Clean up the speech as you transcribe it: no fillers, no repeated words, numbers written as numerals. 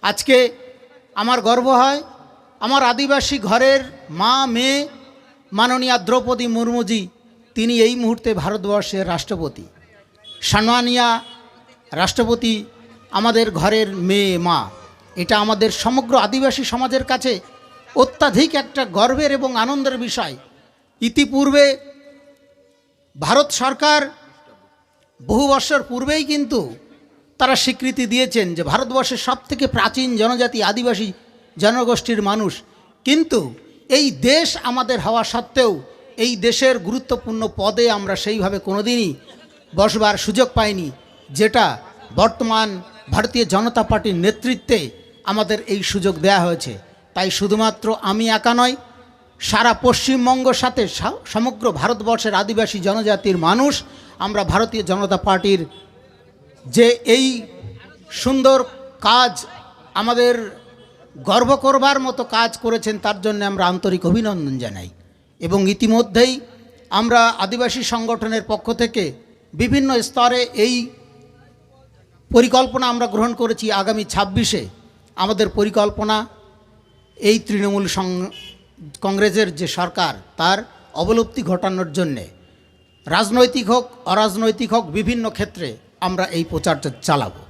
আজকে আমার গর্ব হয় আমার আদিবাসী ঘরের মা মেয়ে মাননীয়া দ্রৌপদী মুর্মুজি, তিনি এই মুহূর্তে ভারতবর্ষের রাষ্ট্রপতি। সম্মানীয়া রাষ্ট্রপতি আমাদের ঘরের মেয়ে মা। এটা আমাদের সমগ্র আদিবাসী সমাজের কাছে অত্যাধিক একটা গর্বের এবং আনন্দের বিষয়। ইতিপূর্বে ভারত সরকার বহু বছর পূর্বেই কিন্তু তারা স্বীকৃতি দিয়েছেন যে ভারতবর্ষের সবথেকে প্রাচীন জনজাতি আদিবাসী জনগোষ্ঠীর মানুষ। কিন্তু এই দেশ আমাদের হওয়া সত্ত্বেও এই দেশের গুরুত্বপূর্ণ পদে আমরা সেইভাবে কোনোদিনই বসবার সুযোগ পাইনি, যেটা বর্তমান ভারতীয় জনতা পার্টির নেতৃত্বে আমাদের এই সুযোগ দেয়া হয়েছে। তাই শুধুমাত্র আমি একা নয়, সারা পশ্চিমবঙ্গের সাথে সমগ্র ভারতবর্ষের আদিবাসী জনজাতির মানুষ আমরা ভারতীয় জনতা পার্টির যে এই সুন্দর কাজ, আমাদের গর্ব করবার মতো কাজ করেছেন, তার জন্য আমরা আন্তরিক অভিনন্দন জানাই। এবং ইতিমধ্যেই আমরা আদিবাসী সংগঠনের পক্ষ থেকে বিভিন্ন স্তরে এই পরিকল্পনা আমরা গ্রহণ করেছি। আগামী 26-এ আমাদের পরিকল্পনা এই তৃণমূল কংগ্রেসের যে সরকার, তার অবলুপ্তি ঘটানোর জন্যে রাজনৈতিক হোক অরাজনৈতিক হোক বিভিন্ন ক্ষেত্রে আমরা এই প্রচারটা চালাবো।